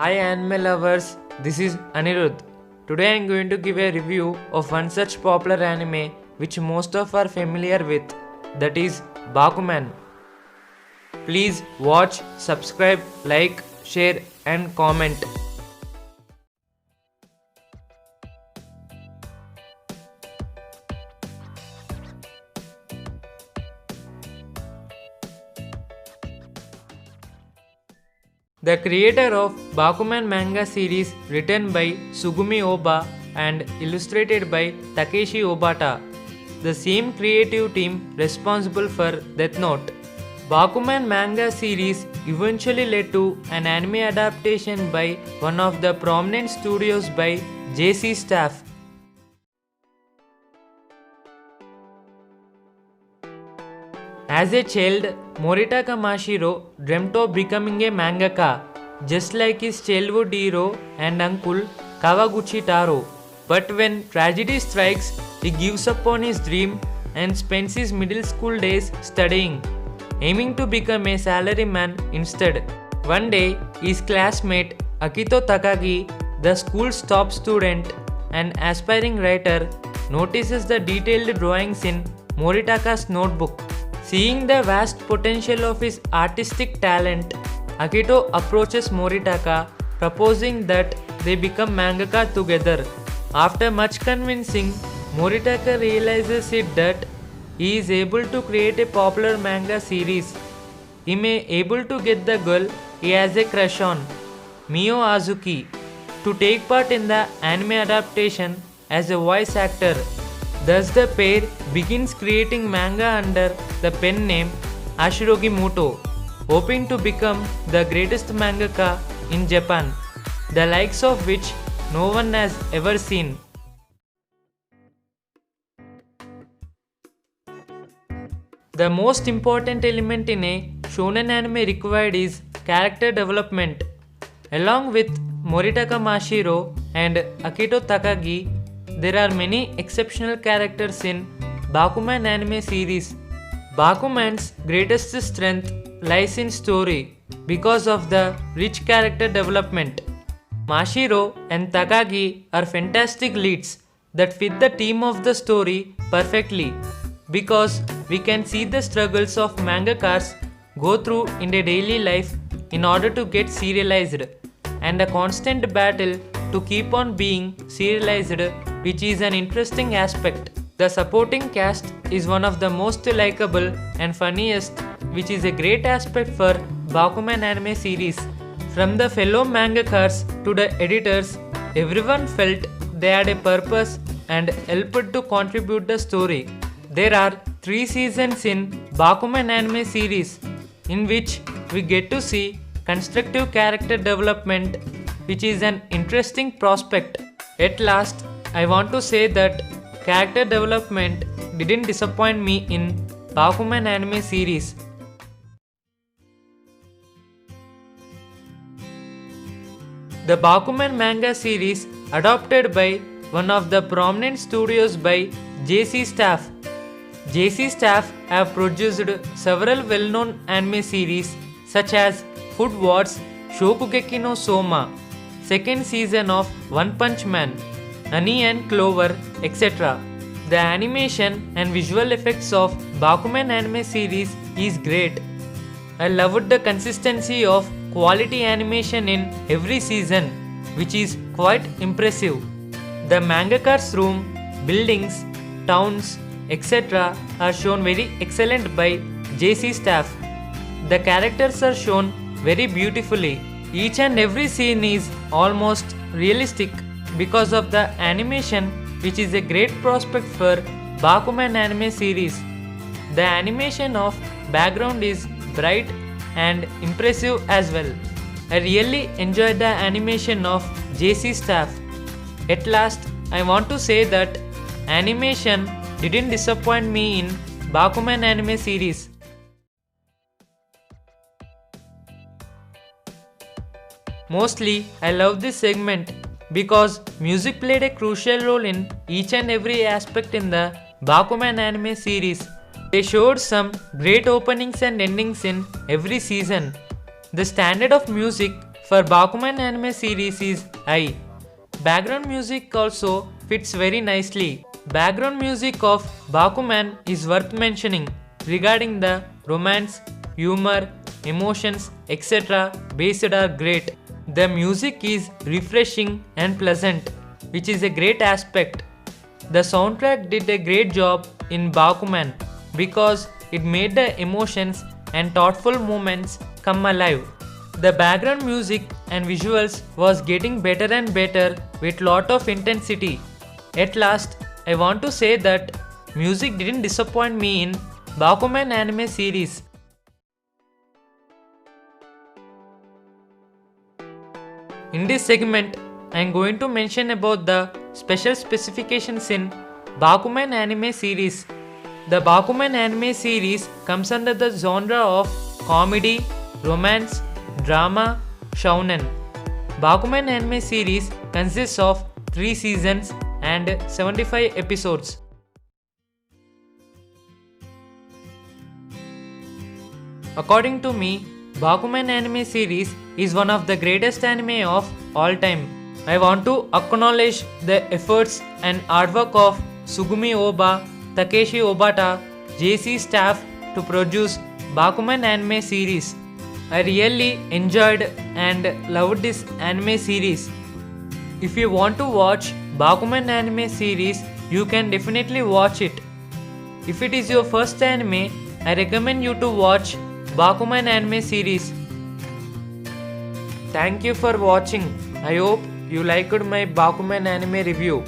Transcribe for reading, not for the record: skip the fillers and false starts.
Hi anime lovers, this is Anirudh. Today I am going to give a review of one such popular anime which most of are familiar with, that is Bakuman. Please watch, subscribe, like, share and comment. The creator of Bakuman manga series written by Sugumi Oba and illustrated by Takeshi Obata, the same creative team responsible for Death Note. Bakuman manga series eventually led to an anime adaptation by one of the prominent studios by JC Staff. As a child, Moritaka Mashiro dreamt of becoming a mangaka, just like his childhood hero and uncle Kawaguchi Taro. But when tragedy strikes, he gives up on his dream and spends his middle school days studying, aiming to become a salaryman instead. One day, his classmate Akito Takagi, the school's top student and aspiring writer, notices the detailed drawings in Moritaka's notebook. Seeing the vast potential of his artistic talent, Akito approaches Moritaka, proposing that they become mangaka together. After much convincing, Moritaka realizes that he is able to create a popular manga series. He may able to get the girl he has a crush on, Mio Azuki, to take part in the anime adaptation as a voice actor. Thus the pair begins creating manga under the pen name Ashirogi Muto, hoping to become the greatest mangaka in Japan, the likes of which no one has ever seen. The most important element in a shonen anime required is character development. Along with Moritaka Mashiro and Akito Takagi, there are many exceptional characters in Bakuman anime series. Bakuman's greatest strength lies in story because of the rich character development. Mashiro and Takagi are fantastic leads that fit the theme of the story perfectly, because we can see the struggles of mangakas go through in their daily life in order to get serialized, and a constant battle to keep on being serialized, which is an interesting aspect. The supporting cast is one of the most likable and funniest, which is a great aspect for Bakuman anime series. From the fellow mangakas to the editors, everyone felt they had a purpose and helped to contribute the story. There are 3 seasons in Bakuman anime series, in which we get to see constructive character development, which is an interesting prospect. At last, I want to say that character development didn't disappoint me in Bakuman anime series. The Bakuman manga series adopted by one of the prominent studios by JC Staff. JC Staff have produced several well-known anime series such as Food Wars, Shokugeki no Soma, second season of One Punch Man, Honey and Clover, etc. The animation and visual effects of Bakuman anime series is great. I loved the consistency of quality animation in every season, which is quite impressive. The mangaka's room, buildings, towns, etc. are shown very excellent by JC Staff. The characters are shown very beautifully. Each and every scene is almost realistic because of the animation, which is a great prospect for Bakuman anime series. The animation of background is bright and impressive as well. I really enjoyed the animation of JC Staff. At last, I want to say that animation didn't disappoint me in Bakuman anime series. Mostly, I love this segment because music played a crucial role in each and every aspect in the Bakuman anime series. They showed some great openings and endings in every season. The standard of music for Bakuman anime series is high. Background music also fits very nicely. Background music of Bakuman is worth mentioning regarding the romance, humor, emotions, etc. based are great. The music is refreshing and pleasant, which is a great aspect. The soundtrack did a great job in Bakuman because it made the emotions and thoughtful moments come alive. The background music and visuals was getting better and better with lot of intensity. At last, I want to say that music didn't disappoint me in Bakuman anime series. In this segment, I am going to mention about the special specifications in Bakuman anime series. The Bakuman anime series comes under the genre of comedy, romance, drama, shounen. Bakuman anime series consists of 3 seasons and 75 episodes. According to me, Bakuman anime series is one of the greatest anime of all time. I want to acknowledge the efforts and artwork of Sugumi Oba, Takeshi Obata, JC staff to produce Bakuman anime series. I really enjoyed and loved this anime series. If you want to watch Bakuman anime series, you can definitely watch it. If it is your first anime, I recommend you to watch Bakuman anime series. Thank you for watching. I hope you liked my Bakuman anime review.